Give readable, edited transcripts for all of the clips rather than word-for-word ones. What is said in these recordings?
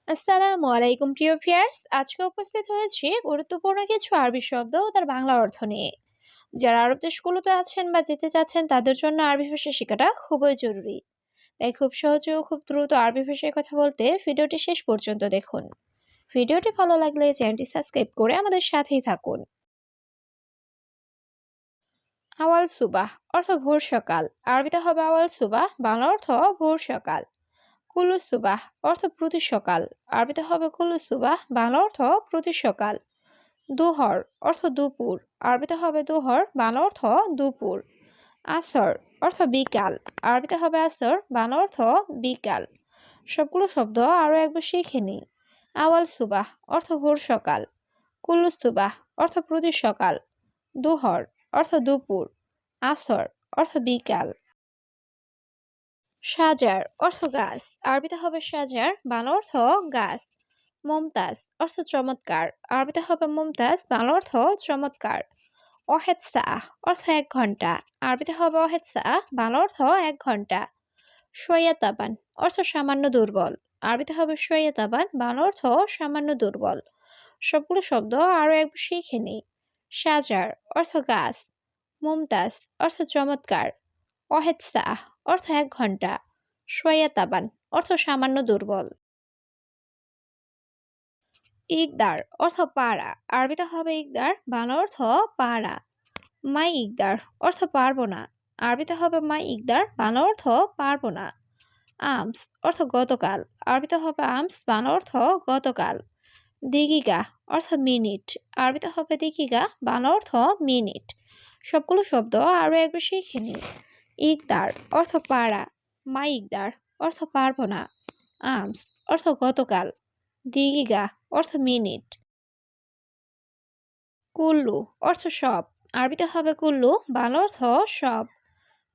আসসালামু আলাইকুম প্রিয় ভিউয়ার্স, আজকে উপস্থিত হয়েছি গুরুত্বপূর্ণ কিছু আরবি শব্দ ও তার বাংলা অর্থ নিয়ে। যারা আরব দেশগুলোতে আছেন বা যেতে চাচ্ছেন তাদের জন্য আরবি ভাষা শেখাটা খুবই জরুরি। তাই খুব সহজে ও খুব দ্রুত আরবি ভাষায় কথা বলতে ভিডিওটি শেষ পর্যন্ত দেখুন। ভিডিওটি ভালো লাগলে চ্যানেলটি সাবস্ক্রাইব করে আমাদের সাথেই থাকুন। আওয়াল সুবাহ অর্থ ভোর সকাল। আরবিতে হবে আওয়াল সুবাহ, বাংলা অর্থ ভোর সকাল। কুলু সুবাহ অর্থ প্রতি সকাল। আরবিতে হবে কুলু সুবাহ, বাংলা অর্থ প্রতি সকাল। দুহর অর্থ দুপুর। আরবিতে হবে দুহর, বাংলা অর্থ দুপুর। আসর অর্থ বিকাল। আরবিতে হবে আসর, বাংলা অর্থ বিকাল। সবগুলো শব্দ আরও একবার শিখে নিই। আওয়াল সুবাহ অর্থ ভোর সকাল। কুল্লু সুবাহ অর্থ প্রতি সকাল। দুহর অর্থ দুপুর। আসর অর্থ বিকাল। সাজার অর্থ গাছ। আরবিতে হবে সাজার, বাংলা অর্থ গাছ। মমতাজ অর্থ চমৎকার। আরবিতে হবে মুমতাজ, বাংলা অর্থ চমৎকার। ওয়াহেদ সাহ অর্থ ১ ঘন্টা। আরবিতে হবে ওয়াহেদ সাহ, বাংলা অর্থ ১ ঘন্টা। শোয়া তাবান অর্থ সামান্য দুর্বল। আরবিতে হবে শোয়া তাবান, বাংলা অর্থ সামান্য দুর্বল। সবগুলো শব্দ আরও একবার শিখে নিই। সাজার অর্থ গাছ। মুমতাজ অর্থ চমৎকার। ওয়াহেদ সাহ অর্থ ১ ঘন্টা। শোয়া তাবান অর্থ সামান্য দুর্বল। ইকদার অর্থ পাড়া। আরবিতে হবে ইকদার, বাংলা অর্থ পাড়া। মাই ইকদার অর্থ পারবো না। আরবিতে হবে মাই ইকদার, বাংলা অর্থ পারবো না। আমস অর্থ গতকাল। আরবিতে হবে আমস, বাংলা অর্থ গতকাল। দিগিগা অর্থ মিনিট। আরবিতে হবে দিগিগা, বাংলা অর্থ মিনিট। সবগুলো শব্দ আরও একবার শিখে নিই। ইকদার অর্থ পাড়া। মাই ইকদার অর্থ পারবো না। আমস অর্থ গতকাল। দিগিগা অর্থ মিনিট। কুল্লু অর্থ সব। আরবিতে হবে কুল্লু, বাংলা অর্থ সব।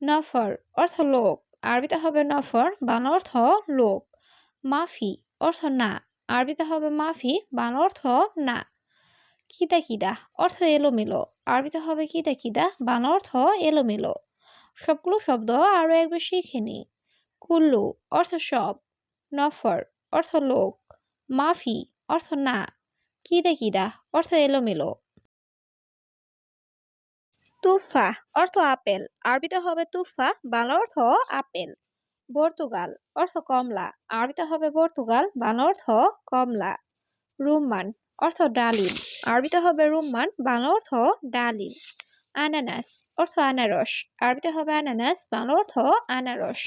নফর অর্থ লোক। আরবিতে হবে নফর, বাংলা অর্থ লোক। মাফি অর্থ না। আরবিতে হবে মাফি, বাংলা অর্থ না। কিদা কিদা অর্থ এলোমেলো। আরবিতে হবে কিদা কিদা, বাংলা অর্থ এলোমেলো। সবগুলো শব্দ আরও একবার শিখে নিই। কুল্লু অর্থ সব। নফর অর্থ লোক। মাফি অর্থ না। কিদা কিদা অর্থ এলোমেলো। তুফা অর্থ আপেল। আরবিতে হবে তুফা, বাংলা অর্থ আপেল। পর্তুগাল অর্থ কমলা। আরবিতে হবে পর্তুগাল, বাংলা অর্থ কমলা। রুম্মান অর্থ ডালিম। আরবিতে হবে রুম্মান, বাংলা অর্থ ডালিম। আনানাস অর্থ আনারস। আরবিতে হবে আনানাস, বাংলা অর্থ আনারস।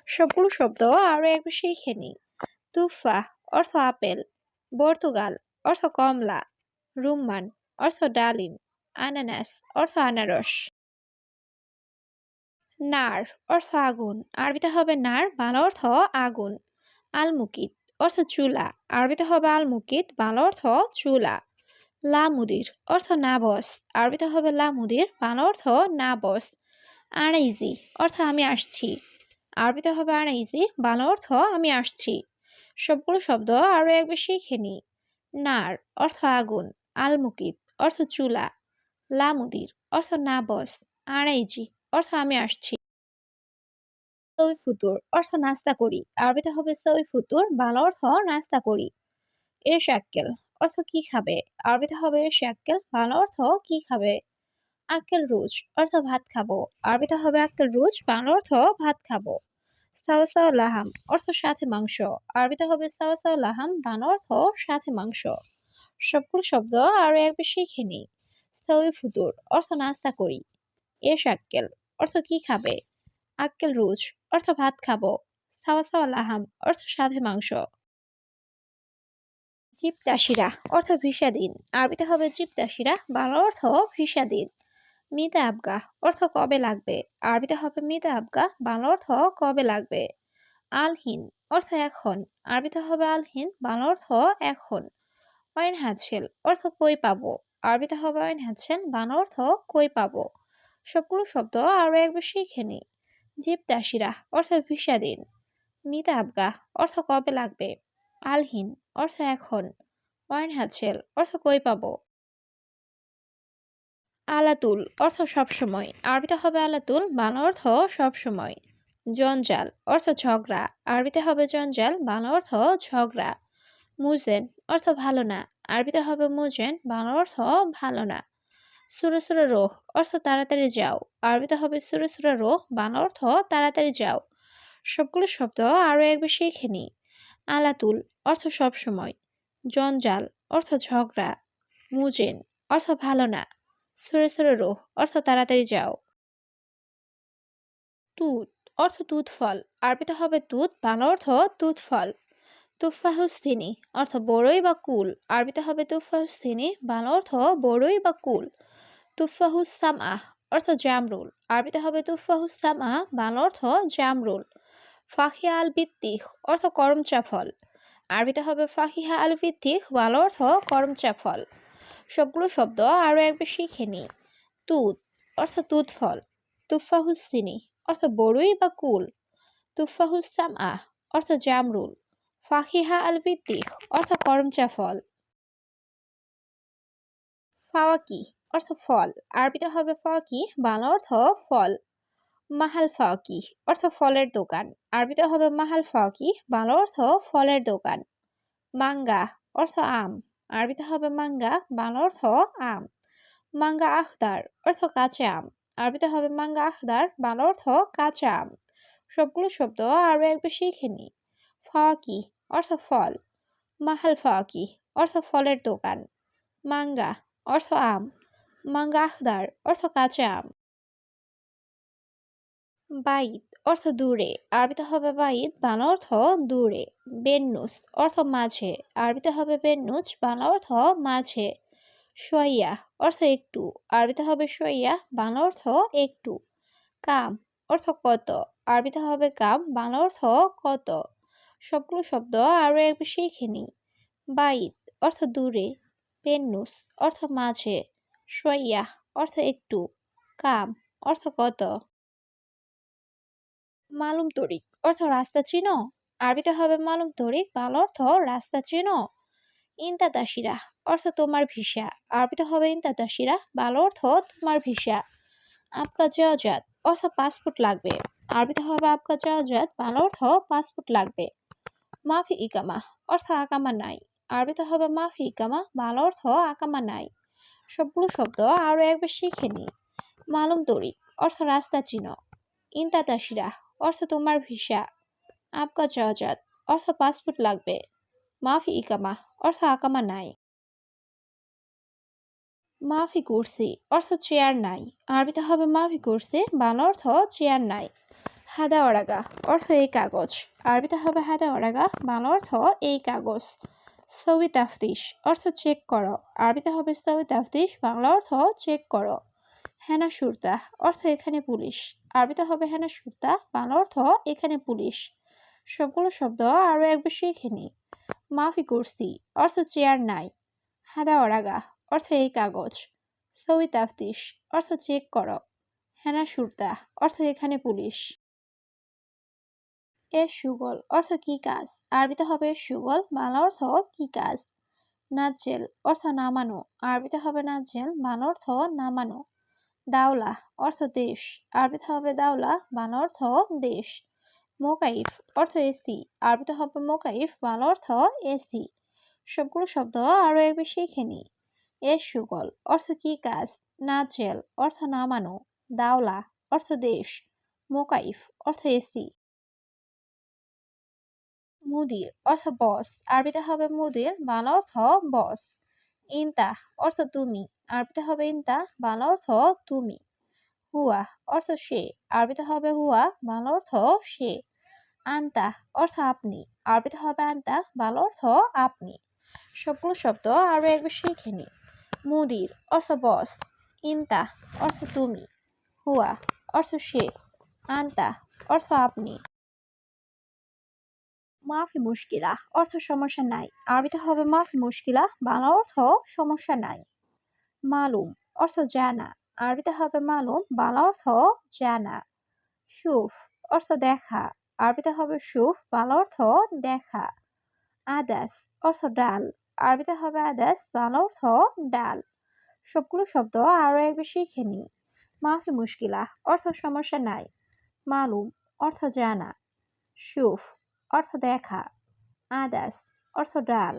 সবগুলো শব্দ আরও একবার শিখে নিই। তুফা অর্থ আপেল। পর্তুগাল অর্থ কমলা। রুম্মান অর্থ ডালিম। আনানাস অর্থ আনারস। নার অর্থ আগুন। আরবিতে হবে নার, বাংলা অর্থ আগুন। আলমুকিত অর্থ চুলা। আরবিতে হবে আলমুকিত, বাংলা অর্থ চুলা। লামুদির অর্থ নাবস। আরবিতে হবে লামুদির, বাংলা অর্থ নাবস। আনাইজি অর্থ আমি আসছি। আরবিতে হবে আনাইজি, বাংলা অর্থ আমি আসছি। সবগুলো শব্দ আরও একবার শিখে নিই। নার অর্থ আগুন। আলমুকিত অর্থ চুলা। লামুদির অর্থ নাবস। আনাইজি অর্থ আমি আসছি। সই ফুতুর অর্থ নাস্তা করি। আরবিতে হবে সই ফুতুর, বাংলা অর্থ নাস্তা করি। এশ আক্কেল অর্থ কি খাবে। আরবিতে হবে এশ আক্কেল, বাংলা অর্থ কি খাবে। আক্কেল রুজ অর্থ ভাত খাবো। আরবিতে হবে আক্কেল রুজ, বাংলা অর্থ ভাত খাবো। সাওয়া সাওয়া লাহাম অর্থ সাথে মাংস। আরবিতে হবে সাওয়া সাওয়া লাহাম, বাংলা অর্থ সাথে মাংস। সবগুলো শব্দ আরো একবার শিখে নিই। সই ফুতুর অর্থ নাস্তা করি। এশ আক্কেল অর্থ কি খাবে। আক্কেল রুজ অর্থ ভাত খাবো। সাওয়া সাওয়া লাহাম অর্থ সাথে মাংস। জিপ্তাশিরা অর্থ ভিসা দিন। আরবিতে হবে জিপ্তাশিরা, বাংলা অর্থ ভিসা দিন। মিতা আবগা অর্থ কবে লাগবে। আরবিতে হবে মিতা আবগা, বাংলা অর্থ কবে লাগবে। আলহিন অর্থ এখন। আরবিতে হবে আলহিন, বাংলা অর্থ এখন। অয়েন হাতছেল অর্থ কই পাবো। আরবিতে হবে অয়েন হাতছেল, বাংলা অর্থ কই পাবো। সবগুলো শব্দ আরো একবার শিখে নিই। জিপ্তাশিরা অর্থ ভিসা দিন। মিতা আবগা অর্থ কবে লাগবে। আলহিন অর্থ এখন। অয়েন হাতছেল অর্থ কই পাবো। আলাতুল অর্থ সবসময়। আরবিতে হবে আলাতুল, বাংলা অর্থ সবসময়। জঞ্জাল অর্থ ঝগড়া। আরবিতে হবে জঞ্জাল, বাংলা অর্থ ঝগড়া। মুজেন অর্থ ভালো না, আরবিতে হবে মুজেন, বাংলা অর্থ ভালো না। সুরে সুরে রোহ অর্থ তাড়াতাড়ি যাও, আরবিতে হবে সুরে সুরে রোহ, বাংলা অর্থ তাড়াতাড়ি যাও। সবগুলো শব্দ আরও একবার শিখে নিই। আলাতুল অর্থ সবসময়, জঞ্জাল অর্থ ঝগড়া, মুজেন অর্থ ভালো না, সুরে সুরে রোহ অর্থ তাড়াতাড়ি যাও। তুত অর্থ তুত ফল, আরবিতে হবে তুত, বাংলা অর্থ তুত ফল। তুফাহুসথিনি অর্থ বড়ই বা কুল, আরবিতে হবে তুফাহুসথিনি, বাংলা অর্থ বড়ই বা কুল। তুফাহুস সামআহ অর্থ জামরুল, আরবিতে হবে তুফাহুস সামআহ, বাংলা অর্থ জামরুল। ফাহিয়া আল বিত্তিহ অর্থ করমচা ফল, আরবিতে হবে ফাহিহা আল বিত্তিহ, বাংলা অর্থ করমচা ফল। সবগুলো শব্দ আরও একবার শিখে নিই। তুত অর্থ তুত ফল, তুফাহুসিনি অর্থ বড়ই বা কুল, তুফাহুস সামআহ অর্থ জামরুল, ফাহিহা আল বিত্তিহ অর্থ করমচা ফল। ফাওয়াকি অর্থ ফল, আরবিতে হবে ফাওয়াকি, বাংলা অর্থ ফল। মাহাল ফাওয়াকি অর্থ ফলের দোকান, আরবিতে হবে মাহাল ফাওয়াকি, বাংলা অর্থ ফলের দোকান। মাঙ্গা অর্থ আম, আরবিতে হবে মাঙ্গা, বাংলা অর্থ আম। মাঙ্গা আখদার অর্থ কাঁচা আম, আরবিতে হবে মাঙ্গা আখদার, বাংলা অর্থ কাঁচা আম। সবগুলো শব্দ আরও একবার শিখে নিই। ফাওয়াকি অর্থ ফল, মাহাল ফাওয়াকি অর্থ ফলের দোকান, মাঙ্গা অর্থ আম, মাঙ্গা আখদার অর্থ কাঁচা আম। বাইত অর্থ দূরে, আরবিতে হবে বাইত, বাংলা অর্থ দূরে। বেন্নুস অর্থ মাঝে, আরবিতে হবে বেন্নুজ, বাংলা অর্থ মাঝে। শোয়াইয়া অর্থ একটু, আরবিতে হবে শোয়াইয়া, বাংলা অর্থ একটু। কাম অর্থ কত, আরবিতে হবে কাম, বাংলা অর্থ কত। সবগুলো শব্দ আরও একবার শিখে নিই। বাইত অর্থ দূরে, বেন্নুস অর্থ মাঝে, শোয়াইয়া অর্থ একটু, কাম অর্থ কত। মালুম তরিক অর্থ রাস্তা চিনো, আরবিতে হবে মালুম তরিক, বাংলা অর্থ রাস্তা চিনো। ইনতা তাসিরা অর্থ তোমার ভিসা, আরবিতে হবে ইনতা তাসিরা, বাংলা অর্থ তোমার ভিসা। আপকা জাওজাত অর্থ পাসপোর্ট লাগবে, আরবিতে হবে আপকা জাওজাত, বাংলা অর্থ পাসপোর্ট লাগবে। মাফি ইকামা অর্থ আকামা নাই, আরবিতে হবে মাফি ইকামা, বাংলা অর্থ আকামা নাই। সবগুলো শব্দ আরও একবার শিখে নিই। মালুম তরিক অর্থ রাস্তা চিনো, ইনতা তাসিরা অর্থ তোমার ভিসা, আপকা জাওজাত অর্থ পাসপোর্ট লাগবে, মাফি ইকামা অর্থ আকামা নাই। মাফি কুরসি অর্থ চেয়ার নাই, আরবিতে হবে মাফি কুরসি, বাংলা অর্থ চেয়ার নাই। হাদা ওরাগা অর্থ এই কাগজ, আরবিতে হবে হাদা ওরাগা, বাংলা অর্থ এই কাগজ। সৌই তাফতিশ অর্থ চেক করো, আরবিতে হবে সৌই তাফতিশ, বাংলা অর্থ চেক করো। হেনা সুরতা অর্থ এখানে পুলিশ, আরবিতে হবে হেনা সুরতা, বাংলা অর্থ এখানে পুলিশ। সবগুলো শব্দ আরও একবার শিখে নিই। মাফি কুরসি অর্থ চেয়ার নাই, হাদা ওরাগা অর্থ এই কাগজ, সৌই তাফতিশ অর্থ চেক করো, হেনা সুরতা অর্থ এখানে পুলিশ। এর সুগল অর্থ কি কাজ, আরবিতে হবে এর সুগল, বাংলা অর্থ কি কাজ। নাজেল অর্থ নামানো, আরবিতে হবে নাজেল, বাংলা অর্থ নামানো। দাওলা অর্থ দেশ, আরবিতে হবে দাওলা, বাংলা অর্থ দেশ। মোকাইফ অর্থ এসি, আরবিতে হবে মোকাইফ, বাংলা অর্থ এসি। সবগুলো শব্দ আরও একবার শিখে নিই। এর সুগল অর্থ কি কাজ, নাজেল অর্থ নামানো, দাওলা অর্থ দেশ, মোকাইফ অর্থ এসি। মুদির অর্থ বস, আরবিতে হবে মুদির, বাংলা অর্থ বস। ইনতা অর্থ তুমি, আরবিতে হবে ইনতা, বাংলা অর্থ তুমি। হুয়া অর্থ সে, আরবিতে হবে হুয়া, বাংলা অর্থ সে। আন্তা অর্থ আপনি, আরবিতে হবে আন্তা, বাংলা অর্থ আপনি। সবগুলো শব্দ আরও একবার শিখে নিই। মুদির অর্থ বস, ইনতা অর্থ তুমি, হুয়া অর্থ সে, আন্তা অর্থ আপনি। মাফি মুশকিলা অর্থ সমস্যা নাই, আরবিতে হবে মাফি মুশকিলা, বাংলা অর্থ সমস্যা নাই। মালুম অর্থ জানা, আরবিতে হবে মালুম, বাংলা অর্থ জানা। সুফ অর্থ দেখা, আরবিতে হবে সুফ, বাংলা অর্থ দেখা। আদাস অর্থ ডাল, আরবিতে হবে আদাস, বাংলা অর্থ ডাল। সবগুলো শব্দ আরও একবার শিখে নিই। মাফি মুশকিলা অর্থ সমস্যা নাই, মালুম অর্থ জানা, সুফ অর্থ দেখা, আদাস অর্থ ডাল।